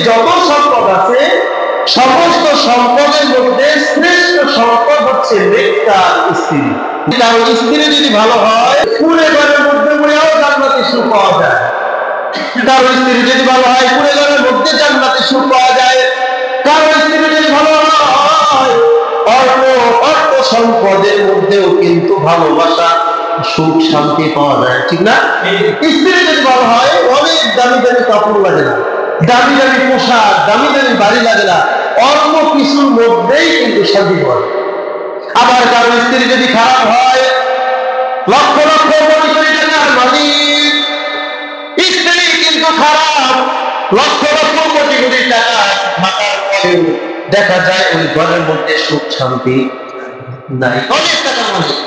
যত সম্পদ আছে সমস্ত সম্পদের মধ্যে শ্রেষ্ঠ সম্পদ হচ্ছে নেককার স্ত্রী। কারণ স্ত্রী যদি ভালো হয় কুঁড়ে ঘরের মধ্যে পড়েও জান্নাতি সুখ পাওয়া যায়। কারো স্ত্রী যদি ভালো হয় কুঁড়ে ঘরের মধ্যে জান্নাতি সুখ পাওয়া যায়। কারো স্ত্রী যদি ভালো হয় অর্থ সম্পদের মধ্যেও কিন্তু ভালোবাসা সুখ শান্তি পাওয়া যায়, ঠিক না? স্ত্রী যদি ভালো হয় অনেক দামি দামি কাপড় লাগে না, দামি দামি পোশাক, দামি দামি বাড়ি লাগে না, অল্প কিছুর মধ্যেই কিন্তু শান্তি পাওয়া। আবার কারো স্ত্রী যদি খারাপ হয় লক্ষ লক্ষ কোটি কোটি টাকার মালিক, স্ত্রী কিন্তু খারাপ, লক্ষ লক্ষ কোটি কোটি টাকা থাকার পরেও দেখা যায় ওই ঘরের মধ্যে সুখ শান্তি নাই। অনেক টাকা মালিক,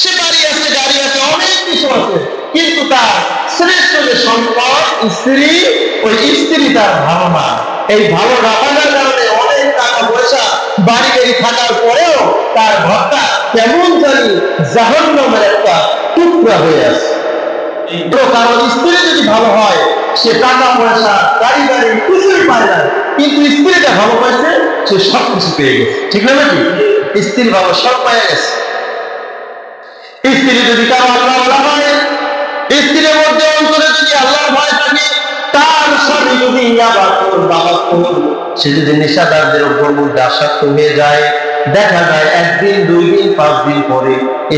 সে বাড়ি আছে, গাড়ি আছে, অনেক কিছু আছে, কিন্তু তার শ্রেষ্ঠ যে সম্পদ স্ত্রী, ওই স্ত্রী তার ভালো না। এই ভালো না থাকার কারণে অনেক টাকা পয়সা বাড়ি গাড়ি থাকার পরেও তার ঘরটা কেমন জানি জাহান্নামের একটা টুকরা হয়ে আছে। কারণ স্ত্রী যদি ভালো হয় সে টাকা পয়সা গাড়ি গাড়ি কিছুই পায় না, কিন্তু স্ত্রীটা ভালো পাইছে সে সবকিছু পেয়ে গেছে, ঠিক না নাকি? স্ত্রী ভালো সব পেয়ে গেছে। স্ত্রী যদি কারো আল্লাহ বলা হয়, স্ত্রীর মধ্যে অন্তরে যদি আল্লাহর ভয় থাকে, তার স্বামী যদি সে যদি নেশাদারদের উপর মধ্যে আসক্ত হয়ে যায়, দেখা যায় একদিন, 2 দিন, 5 দিন পরে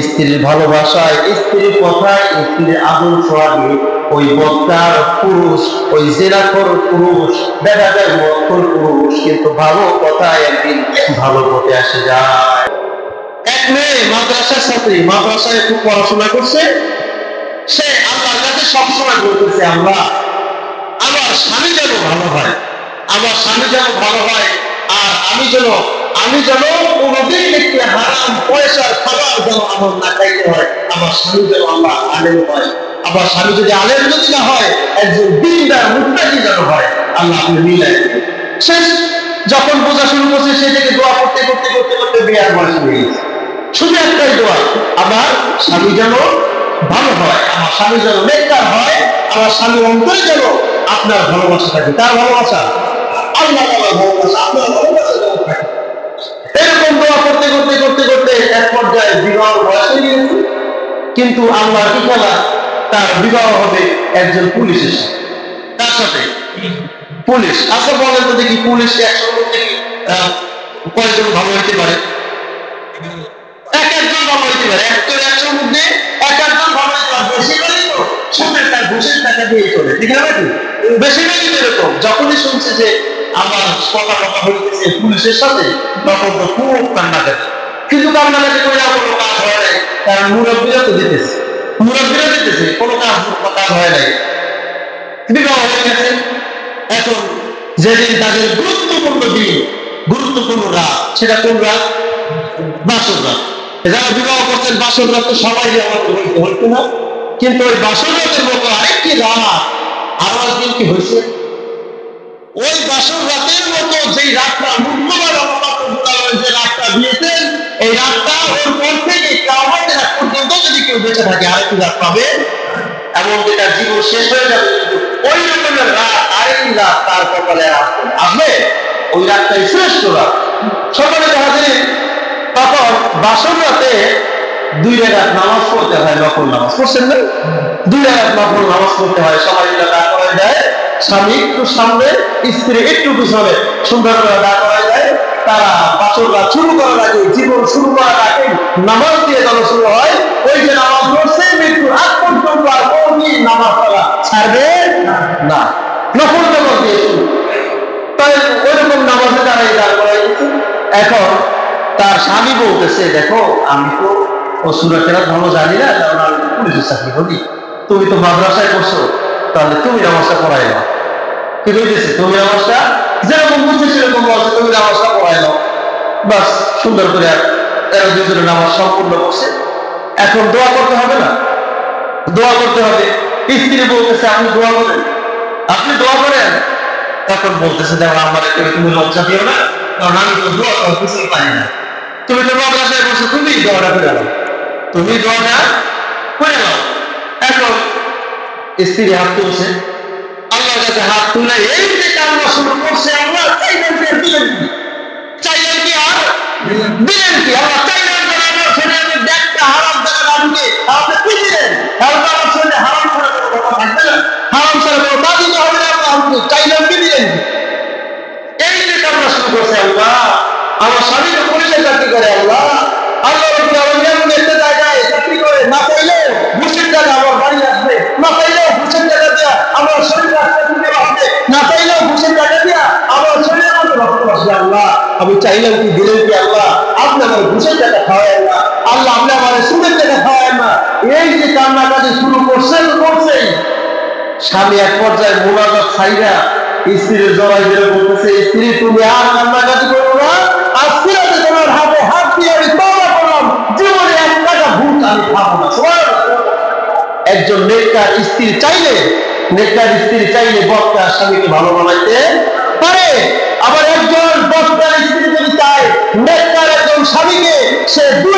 স্ত্রীর ভালোবাসায়, স্ত্রীর কথায়, স্ত্রীর আদর্শ আগে ওই বক্তার পুরুষ, ওই জেনাখোর পুরুষ, দেখা যায় মক্কর পুরুষ কিন্তু ভালো কথায় একদিন ভালো পথে আসে যায়। এক মেয়ে মাদ্রাসার ছাত্রী, মাদ্রাসায় খুব পড়াশোনা করছে, সে আল্লাহর কাছে সবসময় বলতেছে আল্লাহ আমার স্বামী যেন ভালো হয়, আমার স্বামী যেন ভালো হয়, আর আমি যেন কোনোদিন একটি হারাম পয়সার খাবার যেন আমার না খাইতে হয়, আমার স্বামী যেন আল্লাহ আলেম হয়, আমার স্বামী যদি আলেম যদি না হয় একজন দিনদার মুত্তাকি যেন হয়, আল্লাহ আপনি মিলাই। শেষ যখন বোঝা শুরু করছে সে থেকে দোয়া করতে করতে করতে করতে বিয়ার বয়স হয়ে গেছে। শুধু একটাই দোয়া, আমার স্বামী যেন ভালো হয়, আমার স্বামী যেন নেককার হয়, আমার স্বামী অন্তরে যেন আপনার ভালোবাসা থাকে। তার ভালোবাসা আল্লাহ তাআলার ভালোবাসা, আপনার ভালোবাসা যেন থাকে। এরকম দোয়া করতে করতে করতে করতে এক পর্যায়ে বিবাহ বয়স হয়ে গেছে, কিন্তু আল্লাহ কি খেলা, তার বিবাহ হবে একজন পুলিশের সাথে। তার সাথে পুলিশ। আচ্ছা বলেন তো দেখি, পুলিশ 100 মধ্যে কয়জন ভালো হইতে পারে? একজন ভালো হইতে পারে, 100 মধ্যে একজন ভালো হইতে পারে। বেশিরভাগই তো সুদের টাকা, ঘুষের টাকা দিয়ে চলে, ঠিক আছে নাকি? বেশিরভাগই এরকম। যখনই শুনছে যে আমার কথা হইতেছে পুলিশের সাথে, তখন তো খুব কান্না দেয়, কিন্তু কান্নাকাটি করে কোনো কাজ হয় নাই, কারণ মুরব্বীরা তো দিতেছে, কোনো কাজ হয় নাই, বিবাহ হয়ে গেছে। এখন যেদিন তাদের গুরুত্বপূর্ণ দিন, গুরুত্বপূর্ণ রাত, সেটা কোন রাত? বাসর রাত। যারা বিবাহ করছেন বাসর রাত তো সবাই হইতো না, কিন্তু ওই বাসর রাতের মতো আরেকটি রাত আরো একদিন কি হয়েছে, ওই বাসর রাতের মতো যেই রাতটা মূল্যবান যে রাতটা দিয়েছেন, এই রাতটা ওর পর থেকে কিয়ামতের আগ পর্যন্ত যদি কেউ বেঁচে থাকে আরেকটি রাত পাবে, এমন যেটা জীবন শেষ হয়ে যাবে, ওই রকমের রাত আরেকটি রাত তার কপালে আসবে। ওই রাতটাই শ্রেষ্ঠ রাত। সকালে হাজির, তখন বাসর রাতে 2 রাকাত নামাজ পড়তে হয়, নফল নামাজ পড়ছেন না? 2 রাকাত নফল নামাজ পড়তে হয়, সবাই মিলে দাঁড় করা যায়, স্বামী একটু সামনে, স্ত্রী একটু পিছনে, সুন্দর করে দাঁড় করা যায়। তারা বাসর রাত শুরু করার আগে, জীবন শুরু করার আগে নামাজ দিয়ে যেন শুরু হয়। ওই যে নামাজ পড়ছে মৃত্যুর আগ পর্যন্ত আর কোনদিন নামাজ পড়া ছাড়বে না, নফল নামাজ দিয়ে শুরু। তাই ওইরকম নামাজে তারা দাঁড় করাই দিচ্ছে। এখন তার স্বামী বলতেছে, দেখো আমি তো ও সূরা কেরাত ভালো জানি না, কারণ আমি পুলিশের চাকরি করি, তুমি তো মাদ্রাসায় করছো, তাহলে তুমি নামাজটা পড়াই নাও। কি বলতেছে, তুমি নামাজটা যেরকম বুঝছে সেরকম বলছে, তুমি নামাজটা পড়াই নাও। বাস সুন্দর করে 13 জনের নামাজ সম্পূর্ণ করছে। এখন দোয়া করতে হবে না? দোয়া করতে হবে। স্ত্রী বলতেছে, আপনি দোয়া করেন, আপনি দোয়া করেন। তখন বলতেছে, দেখো আমার তুমি লজ্জা দিও না, কারণ আমি তো দোয়া করার কিছুই পারি না। তুমি তো মাদ্রাসায় বসে তুমি দোয়াটা করে নাও, তুমি দোয়াটা করে নাও। এখন স্ত্রী হাত তুলছে, আল্লাহর কাছে হাত তুলে এই যে কান্না শুরু করছে, আমি চাইলাম কি দিলেন কি আল্লাহ, আপনি আমার ঘুষের টাকা খাওয়ায় না, আল্লাহ আপনি আমার সুদের টাকা খাওয়ায় না। এই যে কান্নাকাটি শুরু করছেন স্বামী এক পর্যায়ে মোনাজাত ছাইরা স্ত্রীর জড়াই ধরে বলতেছে, স্ত্রী তুমি আর কান্নাকাটি করো না, আজকে রাতে তোমার হাতে হাত দিয়ে আমি তওবা করলাম, জীবনে এক টাকা ভূত আমি খাবো না। একজন নেককার স্ত্রী চাইলে বক্তার স্বামীকে ভালো বানাইতে পারে। আবার একজন বক্তার স্ত্রী যদি চায় নেককার একজন স্বামীকে, সে 2